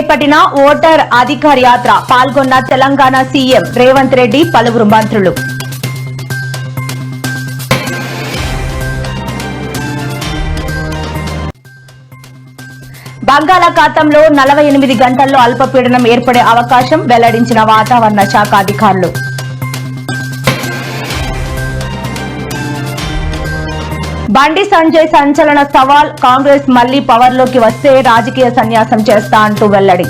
చేపట్టిన ఓటర్ అధికార్ యాత్ర పాల్గొన్న తెలంగాణ సీఎం రేవంత్ రెడ్డి పలువురు మంత్రులు. బంగాళాఖాతంలో 48 గంటల్లో అల్పపీడనం ఏర్పడే అవకాశం వెల్లడించిన వాతావరణ శాఖ అధికారులు. బండి సంజయ్ సంచలన సవాల్, కాంగ్రెస్ మళ్లీ పవర్లోకి వస్తే రాజకీయ సన్యాసం చేస్తా అంటూ వెల్లడి.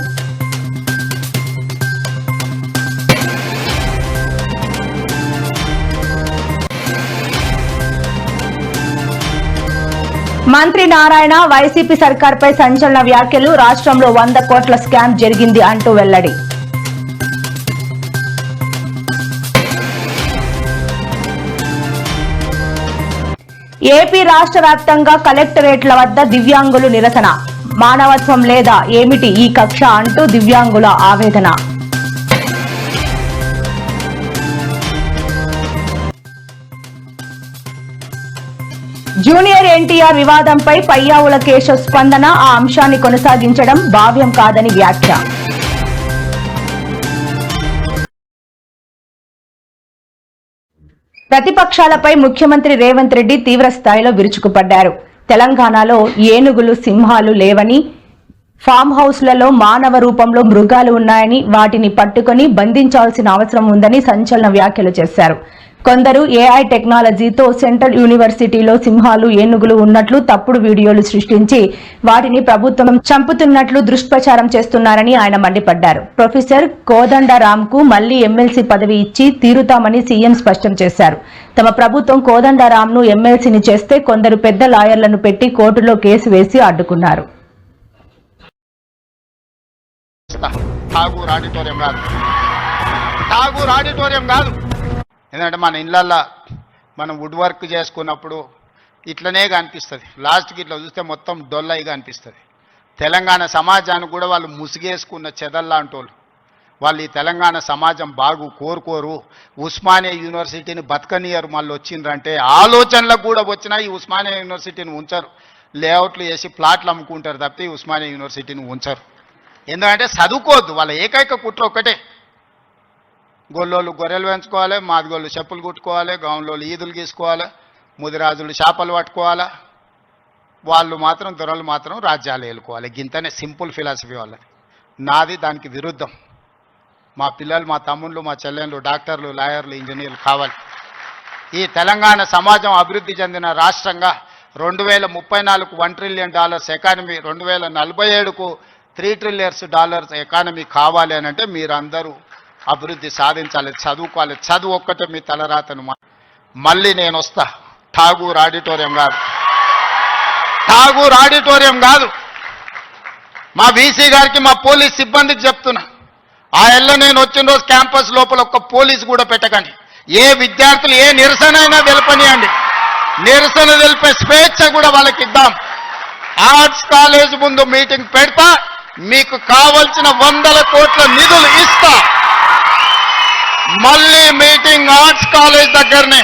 మంత్రి నారాయణ వైసీపీ సర్కార్పై సంచలన వ్యాఖ్యలు, రాష్ట్రంలో 100 కోట్ల స్కామ్ జరిగింది అంటూ వెల్లడి. ఏపీ రాష్ట్ర వ్యాప్తంగా కలెక్టరేట్ల వద్ద దివ్యాంగులు నిరసన, మానవత్వం లేదా ఏమిటి ఈ కక్ష అంటూ దివ్యాంగుల ఆవేదన. జూనియర్ ఎన్టీఆర్ వివాదంపై పయ్యావుల కేశవ్ స్పందన, ఆ అంశాన్ని కొనసాగించడం భావ్యం కాదని వ్యాఖ్య. ప్రతిపక్షాలపై ముఖ్యమంత్రి రేవంత్ రెడ్డి తీవ్ర స్థాయిలో విరుచుకుపడ్డారు. తెలంగాణలో ఏనుగులు, సింహాలు లేవని, ఫామ్ హౌస్లలో మానవ రూపంలో మృగాలు ఉన్నాయని, వాటిని పట్టుకుని బంధించాల్సిన అవసరం ఉందని సంచలన వ్యాఖ్యలు చేశారు. కొందరు ఏఐ టెక్నాలజీతో సెంట్రల్ యూనివర్సిటీలో సింహాలు, ఏనుగులు ఉన్నట్లు తప్పుడు వీడియోలు సృష్టించి వాటిని ప్రభుత్వం చంపుతున్నట్లు దుష్ప్రచారం చేస్తున్నారని ఆయన మండిపడ్డారు. ప్రొఫెసర్ కోదండరాంకు మళ్లీ ఎమ్మెల్సీ పదవి ఇచ్చి తీరుతామని సీఎం స్పష్టం చేశారు. తమ ప్రభుత్వం కోదండరాంను ఎమ్మెల్సీని చేస్తే కొందరు పెద్ద లాయర్లను పెట్టి కోర్టులో కేసు వేసి అడ్డుకున్నారు. ఎందుకంటే మన ఇళ్ళల్లో మనం వుడ్ వర్క్ చేసుకున్నప్పుడు ఇట్లనే కనిపిస్తుంది, లాస్ట్కి ఇట్లా చూస్తే మొత్తం డొల్లయిగా అనిపిస్తుంది. తెలంగాణ సమాజానికి కూడా వాళ్ళు ముసిగేసుకున్న చెదల్లాంటి వాళ్ళు ఈ తెలంగాణ సమాజం కోరుకోరు. ఉస్మానియా యూనివర్సిటీని బతకనియరు. మళ్ళీ వచ్చిండ్రంటే ఆలోచనలకు కూడా వచ్చినా ఈ ఉస్మానియా యూనివర్సిటీని ఉంచరు. లేఅవుట్లు వేసి ప్లాట్లు అమ్ముకుంటారు తప్పితే ఈ ఉస్మానియా యూనివర్సిటీని ఉంచరు. ఎందుకంటే చదువుకోవద్దు. వాళ్ళ ఏకైక కుట్ర ఒక్కటే, గొల్లోళ్ళు గొర్రెలు పెంచుకోవాలి, మాదిగోళ్ళు చెప్పులు కుట్టుకోవాలి, గౌన్లోళ్ళు ఈదులు గీసుకోవాలి, ముదిరాజులు చేపలు పట్టుకోవాలి, వాళ్ళు మాత్రం దొరలు మాత్రం రాజ్యాలు ఏలుకోవాలి. గింతనే సింపుల్ ఫిలాసఫీ వాళ్ళది. నాది దానికి విరుద్ధం. మా పిల్లలు, మా తమ్ముళ్ళు, మా చెల్లెళ్ళు డాక్టర్లు, లాయర్లు, ఇంజనీర్లు కావాలి. ఈ తెలంగాణ సమాజం అభివృద్ధి చెందిన రాష్ట్రంగా 2034కు $1 ట్రిలియన్ ఎకానమీ, 2047కు $3 ట్రిలియన్స్ ఎకానమీ కావాలి అని అంటే మీరందరూ అభివృద్ధి సాధించాలి, చదువుకోవాలి. చదువు ఒక్కటే మీ తలరాతను. మళ్ళీ నేను వస్తా. ఠాగూర్ ఆడిటోరియం కాదు, ఠాగూర్ ఆడిటోరియం కాదు. మా వీసీ గారికి, మా పోలీస్ సిబ్బందికి చెప్తున్నా, ఆ ఎల్ల నేను వచ్చిన రోజు క్యాంపస్ లోపల ఒక్క పోలీసు కూడా పెట్టకండి. ఏ విద్యార్థులు ఏ నిరసనైనా తెలపనియండి. నిరసన తెలిపే స్వేచ్ఛ కూడా వాళ్ళకి ఇద్దాం. ఆర్ట్స్ కాలేజ్ ముందు మీటింగ్ పెడతా, మీకు కావలసిన 100 కోట్ల నిధులు ఇస్తా. మళ్ళీ మీటింగ్ ఆర్ట్స్ కాలేజ్ దగ్గరనే.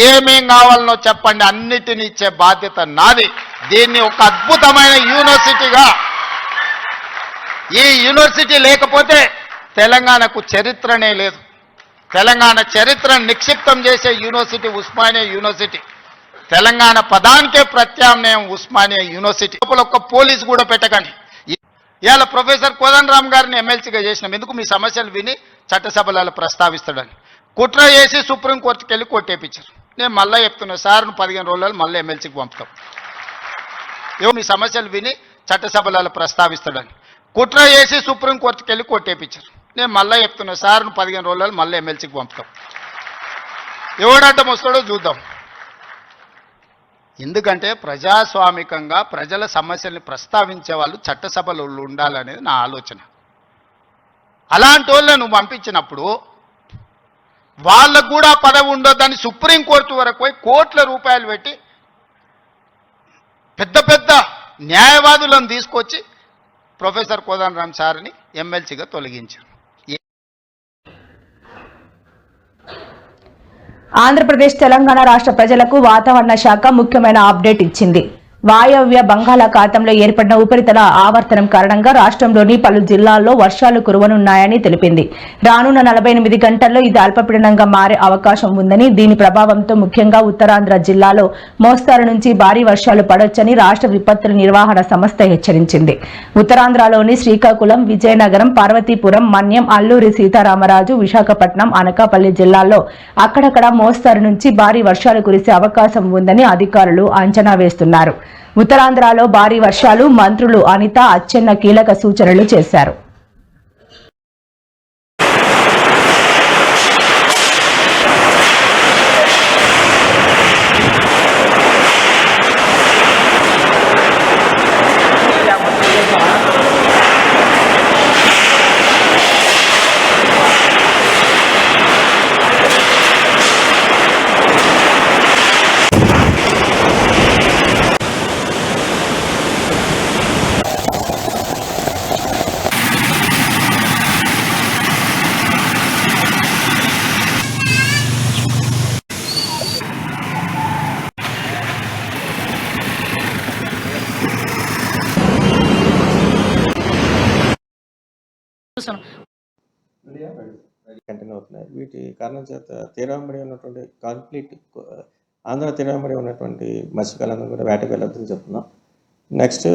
ఏమేం కావాలనో చెప్పండి, అన్నిటిని ఇచ్చే బాధ్యత నాది. దీన్ని ఒక అద్భుతమైన యూనివర్సిటీగా, ఈ యూనివర్సిటీ లేకపోతే తెలంగాణకు చరిత్రనే లేదు. తెలంగాణ చరిత్రను నిక్షిప్తం చేసే యూనివర్సిటీ ఉస్మానియా యూనివర్సిటీ. తెలంగాణ పదానికే ప్రత్యామ్నాయం ఉస్మానియా యూనివర్సిటీ. లోపల ఒక్క పోలీసు కూడా పెట్టకండి. ఇవాళ ప్రొఫెసర్ కోదండరాం గారిని ఎమ్మెల్సీగా చేసినాం. ఎందుకు? మీ సమస్యలు విని చట్టసభలలో ప్రస్తావిస్తాడని. కుట్ర చేసి సుప్రీంకోర్టుకి వెళ్ళి కొట్టేపించారు. నేను మళ్ళీ చెప్తున్నా, సార్ 15 రోజులలో మళ్ళీ ఎమ్మెల్సీకి పంపుతాం. మీ సమస్యలు విని చట్టసభలలో ప్రస్తావిస్తాడని. కుట్ర చేసి సుప్రీంకోర్టుకి వెళ్ళి కొట్టేపించారు. నేను మళ్ళీ చెప్తున్నా, సార్ 15 రోజులలో మళ్ళీ ఎమ్మెల్సీకి పంపుతాం. ఎవడడ్డం వస్తాడో చూద్దాం. ఎందుకంటే ప్రజాస్వామికంగా ప్రజల సమస్యల్ని ప్రస్తావించే వాళ్ళు చట్టసభలో ఉండాలనేది నా ఆలోచన. అలాంటి వాళ్ళని నువ్వు పంపించినప్పుడు వాళ్ళకు కూడా పదవి ఉండొద్దని సుప్రీంకోర్టు వరకు పోయి కోట్ల రూపాయలు పెట్టి పెద్ద పెద్ద న్యాయవాదులను తీసుకొచ్చి ప్రొఫెసర్ కోదండరాం సార్ని ఎమ్మెల్సీగా తొలగించారు. ఆంధ్రప్రదేశ్ తెలంగాణ రాష్ట్ర ప్రజలకు వాతావరణ శాఖ ముఖ్యమైన అప్డేట్ ఇచ్చింది. వాయవ్య బంగాళాఖాతంలో ఏర్పడిన ఉపరితల ఆవర్తనం కారణంగా రాష్ట్రంలోని పలు జిల్లాల్లో వర్షాలు కురవనున్నాయని తెలిపింది. రానున్న 48 గంటల్లో ఇది అల్పపీడనంగా మారే అవకాశం ఉందని, దీని ప్రభావంతో ముఖ్యంగా ఉత్తరాంధ్ర జిల్లాలో మోస్తారు నుంచి భారీ వర్షాలు పడొచ్చని రాష్ట్ర విపత్తుల నిర్వహణ సంస్థ హెచ్చరించింది. ఉత్తరాంధ్రలోని శ్రీకాకుళం, విజయనగరం, పార్వతీపురం, మన్యం, అల్లూరి సీతారామరాజు, విశాఖపట్నం, అనకాపల్లి జిల్లాల్లో అక్కడక్కడ మోస్తారు నుంచి భారీ వర్షాలు కురిసే అవకాశం ఉందని అధికారులు అంచనా వేస్తున్నారు. ఉత్తరాంధ్రలో భారీ వర్షాలు, మంత్రులు అనిత, అచ్చెన్న కీలక సూచనలు చేశారు. కంటిన్యూ అవుతున్నాయి. వీటి కారణం చేత తీరవెంబడి ఉన్నటువంటి కంప్లీట్ ఆంధ్ర తీరవెంబడి ఉన్నటువంటి మత్స్యకారులందరూ కూడా వేటకు వెళ్ళొద్దని చెప్తున్నాం. నెక్స్ట్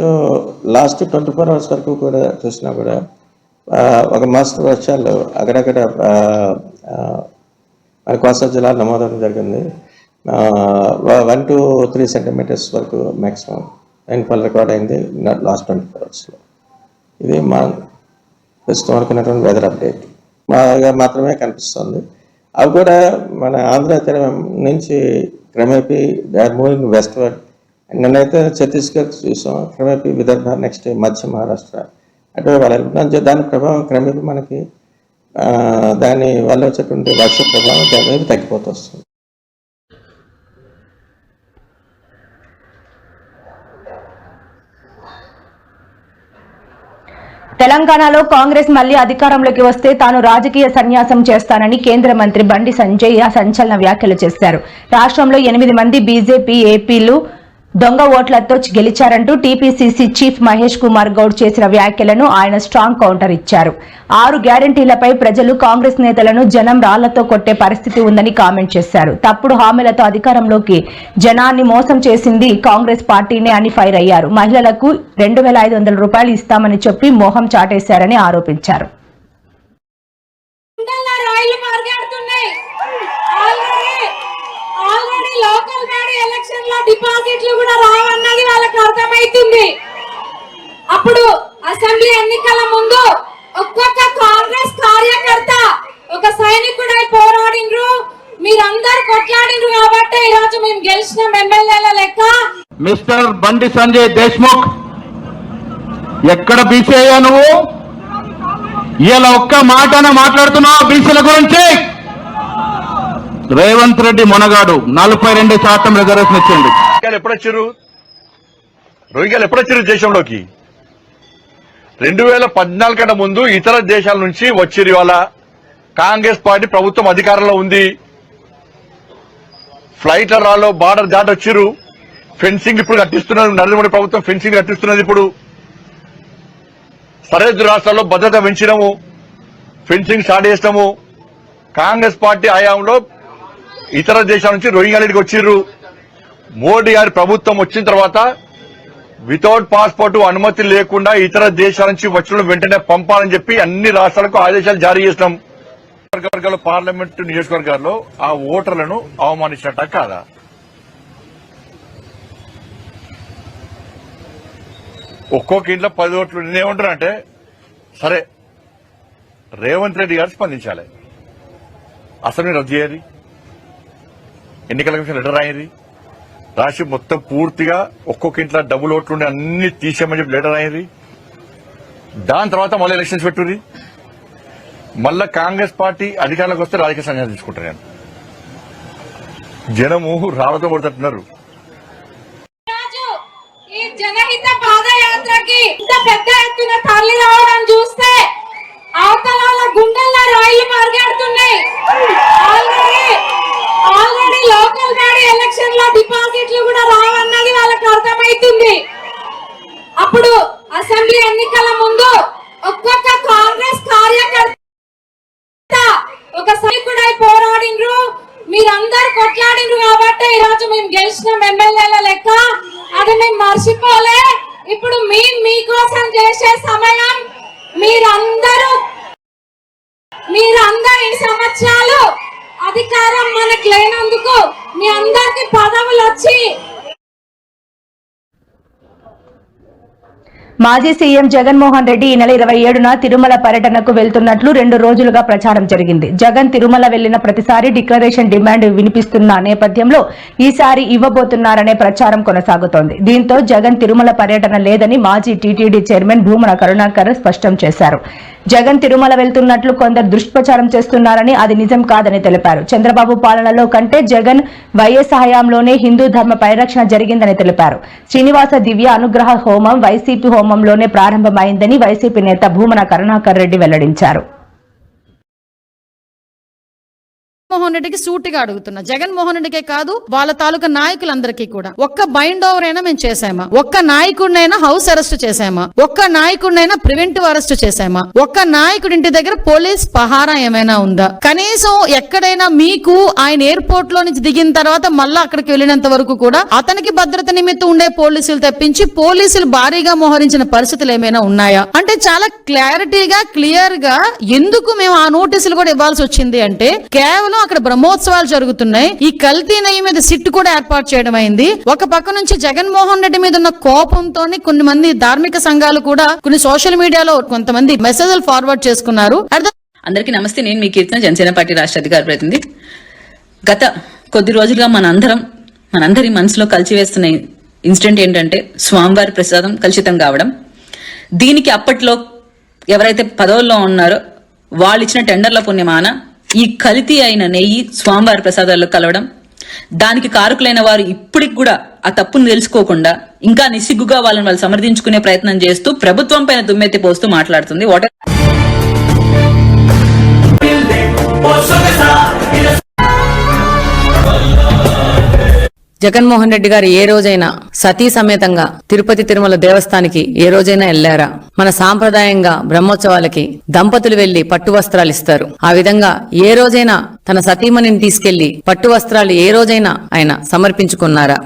లాస్ట్ 24 అవర్స్ వరకు కూడా చూసినా కూడా ఒక మస్తు వర్షాలు అక్కడక్కడ మన కోస్తా జిల్లాలో నమోదవడం జరిగింది. 1 to 3 సెంటీమీటర్స్ వరకు మ్యాక్సిమం రైన్ఫాల్ రికార్డ్ అయింది లాస్ట్ 24 అవర్స్లో. ఇది మా ప్రస్తుతం అనుకున్నటువంటి వెదర్ అప్డేట్ బాగా మాత్రమే కనిపిస్తుంది. అవి కూడా మన ఆంధ్ర తీరం నుంచి క్రమేపీ మూవింగ్ వెస్ట్వర్డ్. నిన్నైతే ఛత్తీస్గఢ్ చూసాం, క్రమేపీ విదర్భ, నెక్స్ట్ మధ్య మహారాష్ట్ర అటువైపు వెళ్ళాలి. దాని ప్రభావం క్రమేపీ మనకి దాని వల్ల వచ్చేటువంటి వర్ష ప్రభావం క్రమేపీ తగ్గిపోతూ వస్తుంది. తెలంగాణలో కాంగ్రెస్ మళ్లీ అధికారంలోకి వస్తే తాను రాజకీయ సన్యాసం చేస్తానని కేంద్ర మంత్రి బండి సంజయ్ సంచలన వ్యాఖ్యలు చేశారు. రాష్ట్రంలో 8 మంది బీజేపీ ఏపీలు దొంగ ఓట్లతో గెలిచారంటూ టీపీసీసీ చీఫ్ మహేష్ కుమార్ గౌడ్ చేసిన వ్యాఖ్యలను ఆయన స్ట్రాంగ్ కౌంటర్ ఇచ్చారు. 6 గ్యారంటీలపై ప్రజలు కాంగ్రెస్ నేతలను జనం రాళ్లతో కొట్టే పరిస్థితి ఉందని కామెంట్ చేశారు. తప్పుడు హామీలతో అధికారంలోకి జనాన్ని మోసం చేసింది కాంగ్రెస్ పార్టీనే అని ఫైర్ అయ్యారు. మహిళలకు 2500 రూపాయలు ఇస్తామని చెప్పి మోహం చాటేశారని ఆరోపించారు. లోకల్ బాడీ ఎలక్షన్ లో డిపాజిట్లు కూడా రావన్నది వాళ్ళకి అర్థమైతుంది. అప్పుడు అసెంబ్లీ ఎన్నికల ముందు ఒక్కొక్క కాంగ్రెస్ కార్యకర్త ఒక సైనికుడై పోరాడిండ్రు, మీరందరూ కొట్లాడిండ్రు కాబట్టి ఈ రోజు మేము గెలిచిన ఎమ్మెల్యేల లెక్క. మిస్టర్ బండి సంజయ్ దేశ్ముఖ్, ఎక్కడ బీసీ అయ్యా నువ్వు? ఇలా ఒక్క మాటన మాట్లాడుతున్నావు బీసీల గురించి? రేవంత్ రెడ్డి మొనగాడు 42% రిజర్వేషన్ ఇచ్చింది. రోహింగ్యాలు ఎప్పుడొచ్చారు దేశంలోకి? 2014 కన్నా ముందు ఇతర దేశాల నుంచి వచ్చిరు. ఇవాళ కాంగ్రెస్ పార్టీ ప్రభుత్వం అధికారంలో ఉంది. ఫ్లైట్ రాలో బార్డర్ దాటి వచ్చిరు. ఫెన్సింగ్ ఇప్పుడు కట్టిస్తున్నారు. నరేంద్ర మోడీ ప్రభుత్వం ఫెన్సింగ్ కట్టిస్తున్నది. ఇప్పుడు సరిహద్దు రాష్ట్రాల్లో భద్రత పెంచినాము, ఫెన్సింగ్ స్టార్ట్ చేసినాము. కాంగ్రెస్ పార్టీ హయాంలో ఇతర దేశాల నుంచి రోహింగ్యాలకి వచ్చిర్రు. మోడీ గారి ప్రభుత్వం వచ్చిన తర్వాత వితౌట్ పాస్పోర్ట్ అనుమతి లేకుండా ఇతర దేశాల నుంచి వచ్చిన వెంటనే పంపాలని చెప్పి అన్ని రాష్ట్రాలకు ఆదేశాలు జారీ చేసినాం. పార్లమెంటు నియోజకవర్గాల్లో ఆ ఓటర్లను అవమానించినట్ట కాదా? ఒక్కొక్క ఇంట్లో 10 ఓట్లు నేనేమంటున్నా సరే, రేవంత్ రెడ్డి గారు స్పందించాలి. అసెంబ్లీ రద్దు చేయాలి, ఎన్నికల కమిషన్ లెటర్ రాయింది, రాసి మొత్తం పూర్తిగా ఒక్కొక్క ఇంట్లో డబుల్ ఓట్లుండి అన్ని తీసేయమని చెప్పి లెటర్ అయింది. దాని తర్వాత మళ్ళీ ఎలక్షన్స్ పెట్టుర్రి. మళ్ళా కాంగ్రెస్ పార్టీ అధికారంలోకి వస్తే రాజకీయ సన్యాసం తీసుకుంటారు. నేను జనము రాళ్లతో కొడుతున్నారు. ఈ జనహిత పాదయాత్రకి ఇంత పెద్ద ఎత్తున తరలి రావడం చూస్తే అవతల గుండెల్లో రైళ్లు పరిగెడుతున్నాయి. ఆల్రెడీ లోకల్ బాడీ ఎలక్షన్ లో డిపాజిట్లు కూడా రావన్నది వాళ్ళకి అర్థమైంది. అర్థమైతుంది. అప్పుడు అసెంబ్లీ ఎన్నికల ముందు ఒక్కొక్క కాంగ్రెస్ కార్యకర్త ఒక సైనికుడై పోరాడిండ్రు, మీరందరూ కొట్లాడిండ్రు కాబట్టి ఈరోజు మేము గెలిచిన ఎమ్మెల్యేల లెక్క. అది మేము మర్చిపోలే. ఇప్పుడు మీకోసం చేసే సమయం మీరందరూ ఈ సంవత్సరాలు అధికారం మనకు లేనందుకు మీ అందరికి పదవులు వచ్చి మాజీ సీఎం జగన్మోహన్ రెడ్డి ఈ నెల 27న తిరుమల పర్యటనకు వెళ్తున్నట్లు 2 రోజులుగా ప్రచారం జరిగింది. జగన్ తిరుమల వెళ్లిన ప్రతిసారి డిక్లరేషన్ డిమాండ్ వినిపిస్తున్న నేపథ్యంలో ఈసారి ఇవ్వబోతున్నారనే ప్రచారం కొనసాగుతోంది. దీంతో జగన్ తిరుమల పర్యటన లేదని మాజీ టీటీడీ చైర్మన్ భూమన కరుణాకర్ స్పష్టం చేశారు. జగన్ తిరుమల వెళ్తున్నట్లు కొందరు దుష్ప్రచారం చేస్తున్నారని, అది నిజం కాదని తెలిపారు. చంద్రబాబు పాలనలో కంటే జగన్ వైఎస్ హయాంలోనే హిందూ ధర్మ పరిరక్షణ జరిగిందని తెలిపారు. శ్రీనివాస దివ్య అనుగ్రహ హోమం వైసీపీ హోమంలోనే ప్రారంభమైందని వైసీపీ నేత భూమన కరుణాకర్ రెడ్డి వెల్లడించారు. జగన్మోహన్ రెడ్డికి సూటిగా అడుగుతున్నా, జగన్మోహన్ రెడ్డికే కాదు వాళ్ళ తాలూకా నాయకులందరికీ కూడా ఒక్క బైండ్ ఓవర్ అయినా మేము చేసామా? ఒక్క నాయకుడినైనా హౌస్ అరెస్ట్ చేసామా? ఒక్క నాయకుడినైనా ప్రివెంటివ్ అరెస్ట్ చేసామా? ఒక్క నాయకుడి ఇంటి దగ్గర పోలీస్ పహారా ఏమైనా ఉందా? కనీసం ఎక్కడైనా మీకు ఆయన ఎయిర్పోర్ట్ లో నుంచి దిగిన తర్వాత మళ్ళా అక్కడికి వెళ్ళినంత వరకు కూడా అతనికి భద్రత నిమిత్తం ఉండే పోలీసులు తెప్పించి పోలీసులు భారీగా మోహరించిన పరిస్థితులు ఏమైనా ఉన్నాయా? అంటే చాలా క్లారిటీగా క్లియర్ గా ఎందుకు మేము ఆ నోటీసులు కూడా ఇవ్వాల్సి వచ్చింది అంటే కేవలం అక్కడ బ్రహ్మోత్సవాలు జరుగుతున్నాయి. ఈ కల్తీ నెయ్యి మీద సిట్టు కూడా ఏర్పాటు చేయడం అయింది. ఒక పక్క నుంచి జగన్మోహన్ రెడ్డి మీద ఉన్న కోపంతో కొన్ని మంది ధార్మిక సంఘాలు కూడా కొన్ని సోషల్ మీడియాలో కొంతమంది మెసేజ్లు ఫార్వర్డ్ చేసుకున్నారు. అందరికీ నమస్తే. నేను మీ కీర్తన, జనసేన పార్టీ రాష్ట్ర అధికార ప్రతినిధి. గత కొద్ది రోజులుగా మనందరి మనసులో కలిసివేస్తున్న ఇన్సిడెంట్ ఏంటంటే స్వామివారి ప్రసాదం కలుషితం కావడం. దీనికి అప్పట్లో ఎవరైతే పదవుల్లో ఉన్నారో వాళ్ళు ఇచ్చిన టెండర్ల పుణ్యమాన ఈ కల్తీ అయిన నెయ్యి స్వామివారి ప్రసాదాల్లో కలవడం, దానికి కారకులైన వారు ఇప్పటికి కూడా ఆ తప్పును తెలుసుకోకుండా ఇంకా నిస్సిగ్గుగా వాళ్ళు సమర్థించుకునే ప్రయత్నం చేస్తూ ప్రభుత్వం పైన దుమ్మెత్తి పోస్తూ మాట్లాడుతుంది. జగన్మోహన్ రెడ్డి గారు ఏ రోజైనా సతీ సమేతంగా తిరుపతి తిరుమల దేవస్థానానికి ఏ రోజైనా వెళ్లారా? మన సాంప్రదాయంగా బ్రహ్మోత్సవాలకి దంపతులు వెళ్లి పట్టు వస్త్రాలు ఇస్తారు. ఆ విధంగా ఏ రోజైనా తన సతీమణిని తీసుకెళ్లి పట్టు వస్త్రాలు ఏ రోజైనా ఆయన సమర్పించుకున్నారా?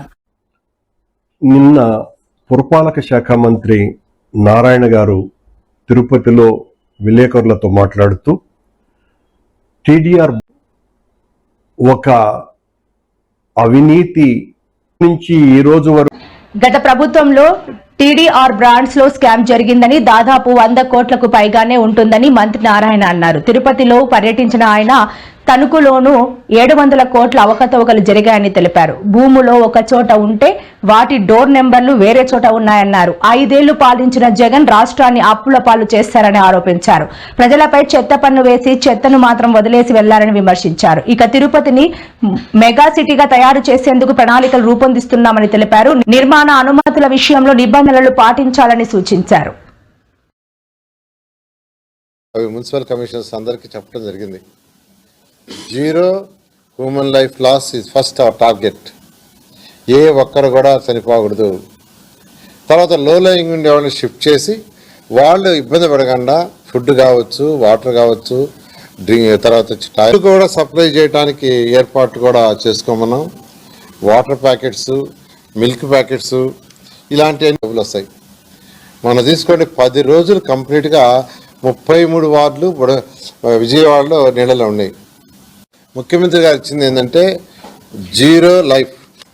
నిన్న పురపాలక శాఖ మంత్రి నారాయణ గారు తిరుపతిలో విలేకరులతో మాట్లాడుతూ టీడీఆర్ ఒక అవినీతి నుంచి ఈ రోజు వరకు గత ప్రభుత్వంలో టీడీఆర్ బ్రాండ్స్ లో స్కామ్ జరిగిందని, దాదాపు 100 కోట్లకు పైగానే ఉంటుందని మంత్రి నారాయణ అన్నారు. తిరుపతిలో పర్యటించిన ఆయన తణుకులోనూ 700 కోట్ల అవకతవకలు జరిగాయని తెలిపారు. భూములో ఒక చోట ఉంటే వాటి డోర్ నెంబర్లు వేరే చోట ఉన్నాయన్నారు. 5 ఏళ్లు పాలించిన జగన్ రాష్ట్రాన్ని అప్పుల పాలు చేశారని ఆరోపించారు. ప్రజలపై చెత్త పన్ను వేసి చెత్తను మాత్రం వదిలేసి వెళ్లారని విమర్శించారు. ఇక తిరుపతిని మెగా సిటీగా తయారు చేసేందుకు ప్రణాళికలు రూపొందిస్తున్నామని తెలిపారు. నిర్మాణ అనుమతుల విషయంలో నిబంధనలు పాటించాలని సూచించారు. మున్సిపల్ కమిషనర్స్ అందరికీ చెప్పడం జరిగింది. Zero human life loss is first our target. ఏ ఒక్కరు కూడా చనిపోకూడదు. తర్వాత లో లయింగ్ ఉండే వాళ్ళని షిఫ్ట్ చేసి వాళ్ళు ఇబ్బంది పడకుండా ఫుడ్ కావచ్చు, వాటర్ కావచ్చు, తర్వాత టైర్ కూడా సప్లై చేయడానికి ఏర్పాటు కూడా చేసుకోమన్నాం. వాటర్ ప్యాకెట్స్, మిల్క్ ప్యాకెట్స్ ఇలాంటివన్నీ డబ్బులు వస్తాయి. మనం తీసుకోండి 10 రోజులు కంప్లీట్గా 33 వార్డులు విజయవాడలో నీళ్ళలో ఉన్నాయి. ముఖ్యమంత్రి గారు ఇచ్చింది ఏంటంటే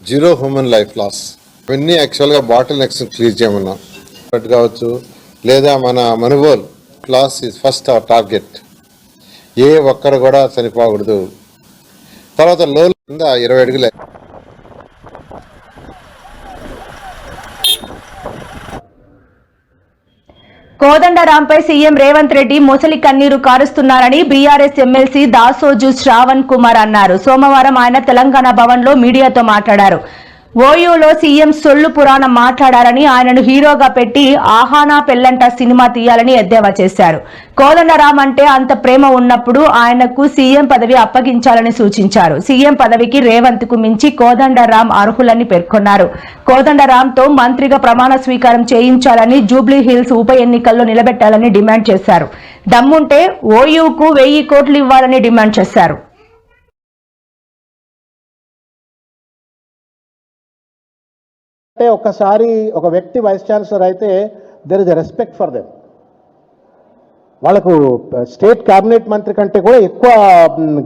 జీరో హ్యూమన్ లైఫ్ లాస్. ఇవన్నీ యాక్చువల్గా బాటిల్ నెక్స్ట్ క్లియర్ చేయమన్నాం కావచ్చు, లేదా మన మనుగోలు loss is first our target. ఏ ఒక్కరు కూడా చనిపోకూడదు. తర్వాత లో 20 అడుగులే. కోదండరాంపై సీఎం రేవంత్ రెడ్డి మొసలి కన్నీరు కారుస్తున్నారని బీఆర్ఎస్ ఎమ్మెల్సీ దాసోజు శ్రావణ్ కుమార్ అన్నారు. సోమవారం ఆయన తెలంగాణ భవన్ లో మీడియాతో మాట్లాడారు. ఓయూలో సీఎం సొల్లు పురాణం మాట్లాడారని ఆయనను హీరోగా పెట్టి ఆహానా పెల్లంట సినిమా తీయాలని ఎద్దేవా చేశారు. కోదండరాం అంటే అంత ప్రేమ ఉన్నప్పుడు ఆయనకు సీఎం పదవి అప్పగించాలని సూచించారు. సీఎం పదవికి రేవంత్ కు మించి కోదండరాం అర్హులని పేర్కొన్నారు. కోదండరాంతో మంత్రిగా ప్రమాణ స్వీకారం చేయించాలని, జూబ్లీ హిల్స్ ఉప ఎన్నికల్లో నిలబెట్టాలని డిమాండ్ చేశారు. దమ్ముంటే ఓయూకు 1000 కోట్లు ఇవ్వాలని డిమాండ్ చేశారు. ఒకసారి ఒక వ్యక్తి వైస్ ఛాన్సలర్ అయితే there is a respect for them. వాళ్ళకు స్టేట్ క్యాబినెట్ మంత్రి కంటే కూడా ఎక్కువ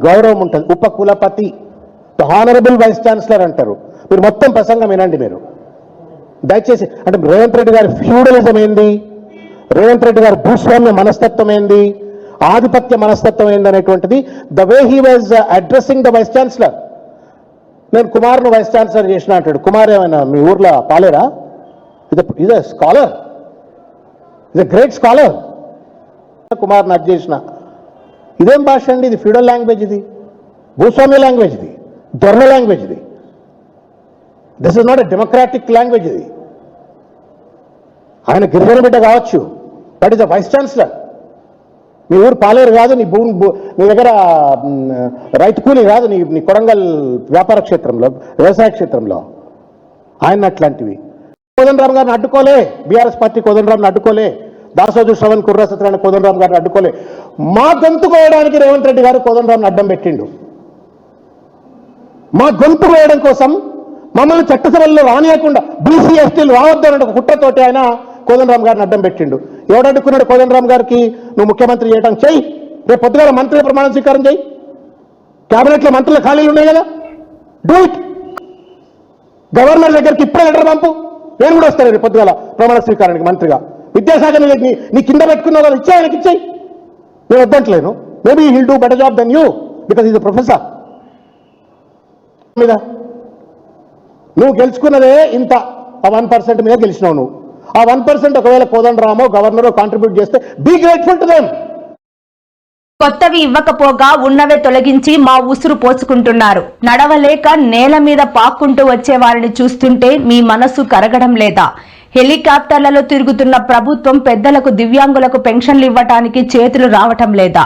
గౌరవం ఉంటుంది. ఉపకులపతి, హానరబుల్ వైస్ ఛాన్సలర్ అంటారు. మీరు మొత్తం ప్రసంగం వినండి మీరు దయచేసి. అంటే రేవంత్ రెడ్డి గారి ఫ్యూడలిజం ఏంది, రేవంత్ రెడ్డి గారి భూస్వామ్య మనస్తత్వం ఏంది, ఆధిపత్య మనస్తత్వం ఏంది అనేటువంటిది the way he was addressing the vice chancellor. నేను కుమార్ను వైస్ ఛాన్సలర్ చేసిన అంటాడు. కుమార్ ఏమైనా మీ ఊర్లో పాలేరా? ఇది స్కాలర్, ఇది గ్రేట్ స్కాలర్. కుమార్ని అది చేసిన ఇదేం భాష అండి? ఇది ఫ్యూడల్ లాంగ్వేజ్, ఇది భూస్వామ్య లాంగ్వేజ్, ఇది దొరల లాంగ్వేజ్, ఇది this is not a democratic language. ఇది ఆయన గిరిజన బిడ్డ కావచ్చు, but is a vice chancellor. మీ ఊరు పాలేరు కాదు, నీ భూమి నీ దగ్గర రైతు కూలి కాదు, నీ కొడంగల్ వ్యాపార క్షేత్రంలో, వ్యవసాయ క్షేత్రంలో ఆయన అట్లాంటివి. కోదండరాం గారిని అడ్డుకోలే, బీఆర్ఎస్ పార్టీ కోదండరాంని అడ్డుకోలే, దాసోజు శ్రవణ్ కుర్ర సత్యనారాయణ కోదండరాం గారిని అడ్డుకోలే. మా గొంతు కోయడానికి రేవంత్ రెడ్డి గారు కోదండరాంని అడ్డం పెట్టిండు. మా గొంతు కోయడం కోసం మమ్మల్ని చట్టసభల్లో రానియకుండా బీసీ ఎస్టీలు రావద్దన్న ఒక కుట్రతోటి ఆయన కోదండరాం గారిని అడ్డం పెట్టిండు. ఎవడు అడ్డుకున్నాడు కోదండరాం గారికి? నువ్వు ముఖ్యమంత్రి చేయడం చెయ్యి, రేపు పొద్దుగాల మంత్రుల ప్రమాణ స్వీకారం చేయి. క్యాబినెట్లో మంత్రుల ఖాళీలు ఉన్నాయి కదా, డూ ఇట్. గవర్నర్ దగ్గరికి ఇప్పుడే లెటర్ పంపు, నేను కూడా వస్తాను రేపు పొద్దుగాల ప్రమాణ స్వీకారానికి మంత్రిగా. విద్యాశాఖ నీ కింద పెట్టుకున్న వాళ్ళు ఇచ్చాయి, ఆయనకి ఇచ్చాయి. నేను వద్దంటలేను. Maybe he'll do better job than you because is a professor. మీద నువ్వు గెలుచుకున్నదే ఇంత, ఆ 1% మీద గెలిచినావు నువ్వు. ఆ 1% ఒకవేళ కోదండరామో గవర్నరో కాంట్రిబ్యూట్ చేస్తే బీ గ్రేట్ఫుల్ టు దెమ్. కొత్తవి ఇవ్వకపోగా ఉన్నవే తొలగించి మా ఉసురు పోసుకుంటున్నారు. నడవలేక నేల మీద పాక్కుంటూ వచ్చే వారిని చూస్తుంటే మీ మనసు కరగడం లేదా? హెలికాప్టర్లలో తిరుగుతున్న ప్రభుత్వం పెద్దలకు, దివ్యాంగులకు పెన్షన్లు ఇవ్వటానికి చేతులు రావటం లేదా?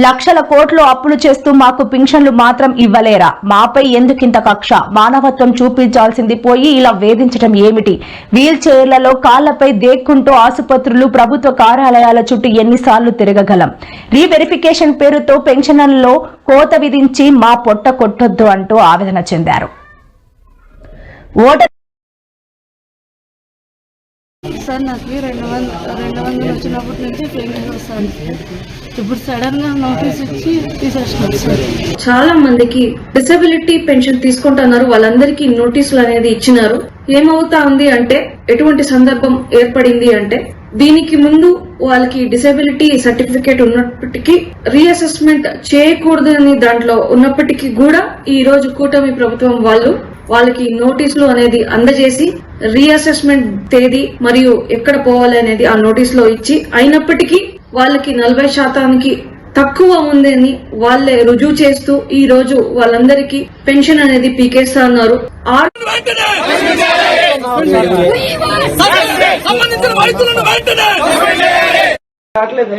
లక్షల కోట్లు అప్పులు చేస్తూ మాకు పెన్షన్లు మాత్రం ఇవ్వలేరా? మాపై ఎందుకింత కక్ష? మానవత్వం చూపించాల్సింది పోయి ఇలా వేధించడం ఏమిటి? వీల్ చైర్లలో కాళ్లపై దేక్కుంటూ ఆసుపత్రులు, ప్రభుత్వ కార్యాలయాల చుట్టూ ఎన్నిసార్లు తిరగగలం? రీవెరిఫికేషన్ పేరుతో పెన్షన్లలో కోత విధించి మా పొట్ట కొట్టొద్దు అంటూ ఆవేదన చెందారు. సార్ నాకు 200 వచ్చినప్పటి నుంచి పెన్షన్ వస్తుంది. ఇప్పుడు సడన్ గా నోటీస్ ఇచ్చి తీసేస్తున్నారు సార్. చాలా మందికి డిసెబిలిటీ పెన్షన్ తీసుకుంటున్నారు, వాళ్ళందరికీ నోటీసులు అనేది ఇచ్చినారు. ఏమవుతా ఉంది అంటే, ఎటువంటి సందర్భం ఏర్పడింది అంటే, దీనికి ముందు వాళ్ళకి డిసెబిలిటీ సర్టిఫికేట్ ఉన్నప్పటికీ రీఅసెస్మెంట్ చేయకూడదు అని దాంట్లో ఉన్నప్పటికీ కూడా ఈ రోజు కూటమి ప్రభుత్వం వాళ్ళకి నోటీసులు అనేది అందజేసి రీఅసెస్మెంట్ తేదీ మరియు ఎక్కడ పోవాలి అనేది ఆ నోటీస్ లో ఇచ్చి, అయినప్పటికీ వాళ్ళకి 40% తక్కువ ఉందని వాళ్ళే రుజువు చేస్తూ ఈ రోజు వాళ్ళందరికీ పెన్షన్ అనేది పీకేస్తా ఉన్నారు.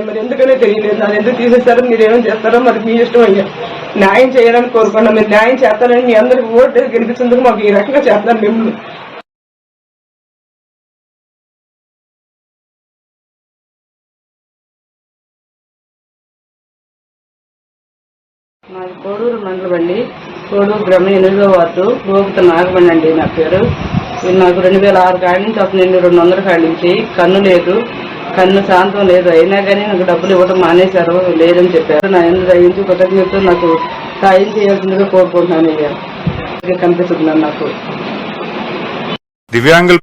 మరి ఎందుకనే తెలియలేదు, నన్ను ఎందుకు తీసేస్తారో, మీరేమో చేస్తారో మరి మీ ఇష్టం అయ్యా. న్యాయం చేయాలని కోరుకున్నాం, మీరు న్యాయం చేస్తారని మీ అందరికి ఓటు గెలిపించేందుకు మాకు ఈ రకంగా చేస్తున్నారు మిమ్మల్ని. మాది కోడూరు మండలం అండి, కోడూరు గ్రామం 8వ వార్డు, గోపిత నాగమణి అండి నా పేరు. నాకు 2006 కాడి నుంచి అప్పుడు నేను 200 కాడి నుంచి కన్ను లేదు, కన్ను శాంతం లేదు, అయినా కానీ నాకు డబ్బులు ఇవ్వడం మానేశారు, లేదని చెప్పారు. నా ఎందుకు దయించి కృతజ్ఞతతో నాకు సాయం చేయాల్సిందిగా కోరుకుంటున్నాను. అయ్యా కనిపిస్తున్నాను నాకు. దివ్యాంగుల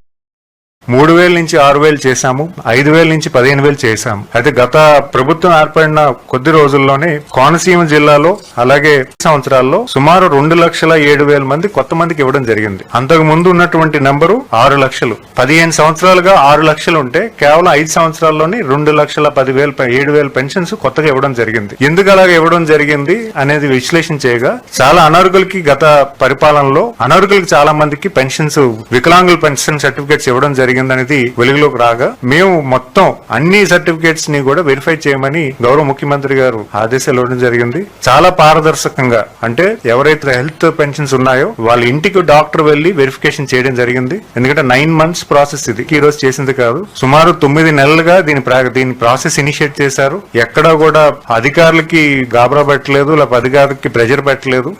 3,000 నుంచి 6,000 చేశాము, 5,000 నుంచి 15,000 చేశాము. అయితే గత ప్రభుత్వం ఏర్పడిన కొద్ది రోజుల్లోనే కోనసీమ జిల్లాలో అలాగే సంవత్సరాల్లో సుమారు 2,07,000 మంది కొత్త మందికి ఇవ్వడం జరిగింది. అంతకు ముందు ఉన్నటువంటి నెంబరు 6 లక్షలు. 15 సంవత్సరాలుగా 6 లక్షలు ఉంటే కేవలం 5 సంవత్సరాల్లోనే 2,10,7,000 పెన్షన్స్ కొత్తగా ఇవ్వడం జరిగింది. ఎందుకు అలాగే ఇవ్వడం జరిగింది అనేది విశ్లేషణ చేయగా చాలా అనర్హులకి గత పరిపాలనలో అనర్హులకి చాలా మందికి పెన్షన్స్, వికలాంగుల పెన్షన్ సర్టిఫికేట్స్ ఇవ్వడం జరిగింది అనేది వెలుగులోకి రాగా మేము మొత్తం అన్ని సర్టిఫికేట్స్ ని కూడా వెరిఫై చేయమని గౌరవ ముఖ్యమంత్రి గారు ఆదేశాలు ఇవ్వడం జరిగింది. చాలా పారదర్శకంగా, అంటే ఎవరైతే హెల్త్ పెన్షన్స్ ఉన్నాయో వాళ్ళ ఇంటికి డాక్టర్ వెళ్లి వెరిఫికేషన్ చేయడం జరిగింది. ఎందుకంటే 9 months ప్రాసెస్ ఇది, ఈ రోజు చేసింది కాదు. సుమారు 9 నెలలుగా దీని ప్రాసెస్ ఇనిషియేట్ చేశారు. ఎక్కడా కూడా అధికారులకి గాబరా పెట్టలేదు, లేకపోతే అధికారులకి ప్రెజర్ పెట్టలేదు.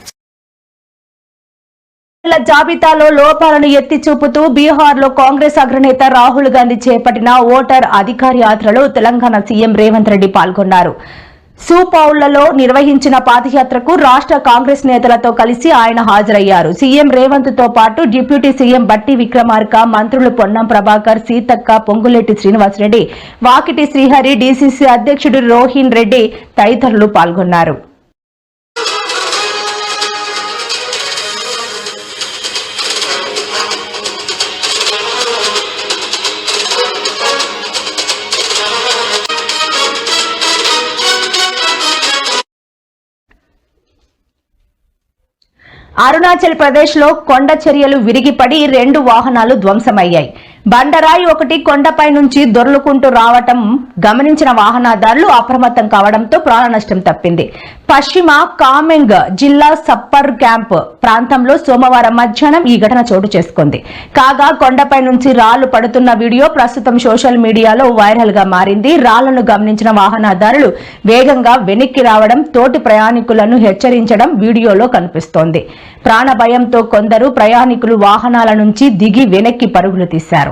జాబితాలో లోపాలను ఎత్తి చూపుతూ బీహార్ లో కాంగ్రెస్ అగ్రనేత రాహుల్ గాంధీ చేపట్టిన ఓటర్ అధికార యాత్రలో తెలంగాణ సీఎం రేవంత్ రెడ్డి పాల్గొన్నారు. సూపౌళ్లలో నిర్వహించిన పాదయాత్రకు రాష్ట్ర కాంగ్రెస్ నేతలతో కలిసి ఆయన హాజరయ్యారు. సీఎం రేవంత్ తో పాటు డిప్యూటీ సీఎం బట్టి విక్రమార్క, మంత్రులు పొన్నం ప్రభాకర్, సీతక్క, పొంగులేటి శ్రీనివాసరెడ్డి, వాకిటి శ్రీహరి, డీసీసీ అధ్యక్షుడు రోహిన్ రెడ్డి తదితరులు పాల్గొన్నారు. అరుణాచల్ ప్రదేశ్ లో కొండ చర్యలు విరిగిపడి 2 వాహనాలు ధ్వంసమయ్యాయి. బండరాయి ఒకటి కొండపై నుంచి దొర్లుకుంటూ రావటం గమనించిన వాహనదారులు అప్రమత్తం కావడంతో ప్రాణ నష్టం తప్పింది. పశ్చిమ కామెంగ్ జిల్లా సప్పర్ క్యాంప్ ప్రాంతంలో సోమవారం మధ్యాహ్నం ఈ ఘటన చోటు చేసుకుంది. కాగా కొండపై నుంచి రాళ్లు పడుతున్న వీడియో ప్రస్తుతం సోషల్ మీడియాలో వైరల్ గా మారింది. రాళ్లను గమనించిన వాహనదారులు వేగంగా వెనక్కి రావడం, తోటి ప్రయాణికులను హెచ్చరించడం వీడియోలో కనిపిస్తోంది. ప్రాణ భయంతో కొందరు ప్రయాణికులు వాహనాల నుంచి దిగి వెనక్కి పరుగులు తీశారు.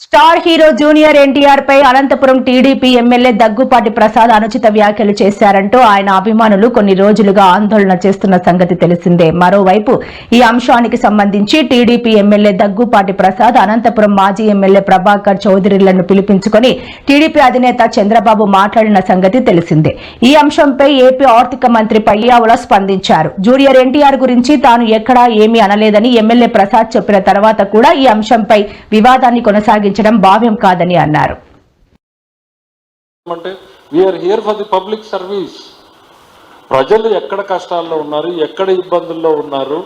స్టార్ హీరో జూనియర్ ఎన్టీఆర్ పై అనంతపురం టీడీపీ ఎమ్మెల్యే దగ్గుపాటి ప్రసాద్ అనుచిత వ్యాఖ్యలు చేశారంటూ ఆయన అభిమానులు కొన్ని రోజులుగా ఆందోళన చేస్తున్న సంగతి తెలిసిందే. మరోవైపు ఈ అంశానికి సంబంధించి టీడీపీ ఎమ్మెల్యే దగ్గుపాటి ప్రసాద్ అనంతపురం మాజీ ఎమ్మెల్యే ప్రభాకర్ చౌదరిలను పిలిపించుకుని టీడీపీ అధినేత చంద్రబాబు మాట్లాడిన సంగతి తెలిసిందే. ఈ అంశంపై ఏపీ ఆర్థిక మంత్రి పయ్యావుల స్పందించారు. జూనియర్ ఎన్టీఆర్ గురించి తాను ఎక్కడా ఏమీ అనలేదని ఎమ్మెల్యే ప్రసాద్ చెప్పిన తర్వాత కూడా ఈ అంశంపై వివాదాన్ని కొనసాగించడం భావ్యం కాదని అన్నారు. ప్రజలు ఎక్కడ కష్టాల్లో ఉన్నారు, ఎక్కడ ఇబ్బందుల్లో ఉన్నారు,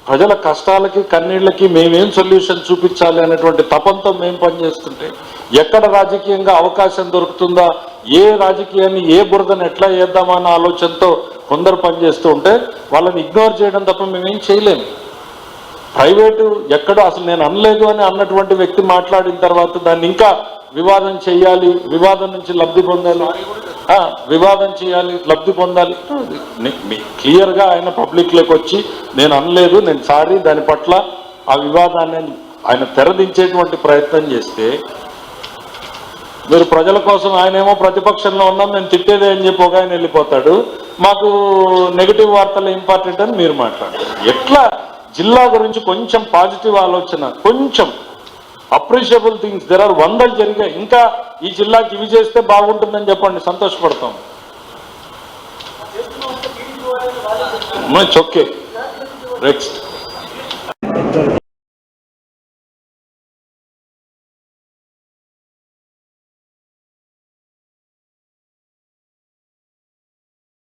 ప్రజల కష్టాలకి కన్నీళ్లకి మేమేం సొల్యూషన్ చూపించాలి అనేటువంటి తపంతో మేము పనిచేస్తుంటే ఎక్కడ రాజకీయంగా అవకాశం దొరుకుతుందా, ఏ రాజకీయాన్ని ఏ బురదను ఎట్లా వేద్దామా అన్న ఆలోచనతో కొందరు పనిచేస్తూ ఉంటే వాళ్ళని ఇగ్నోర్ చేయడం తప్ప మేమేం చేయలేము. ప్రైవేటు ఎక్కడో అసలు నేను అనలేదు అని అన్నటువంటి వ్యక్తి మాట్లాడిన తర్వాత దాన్ని ఇంకా వివాదం చేయాలి, వివాదం నుంచి లబ్ధి పొందాలి, వివాదం చేయాలి, లబ్ధి పొందాలి. క్లియర్గా ఆయన పబ్లిక్లోకి వచ్చి నేను అనలేదు, నేను సారీ, దాని పట్ల ఆ వివాదాన్ని ఆయన తెరదించేటువంటి ప్రయత్నం చేస్తే మీరు ప్రజల కోసం, ఆయనేమో ప్రతిపక్షంలో ఉన్నాం నేను తిట్టేదే అని చెప్పి ఒక ఆయన వెళ్ళిపోతాడు, మాకు నెగిటివ్ వార్తలు ఇంపార్టెంట్ అని మీరు మాట్లాడారు. ఎట్లా జిల్లా గురించి కొంచెం పాజిటివ్ ఆలోచన, కొంచెం అప్రిషియబుల్ థింగ్స్ దెర్ ఆర్ 100 జరిగాయి, ఇంకా ఈ జిల్లాకి ఇవి చేస్తే బాగుంటుందని చెప్పండి, సంతోషపడతాం. Okay, next.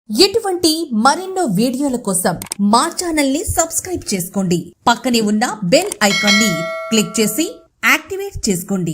ఇటువంటి మరెన్నో వీడియోల కోసం మా ఛానల్ ని సబ్స్క్రైబ్ చేసుకోండి. పక్కనే ఉన్న బెల్ ఐకాన్ ని క్లిక్ చేసి యాక్టివేట్ చేసుకోండి.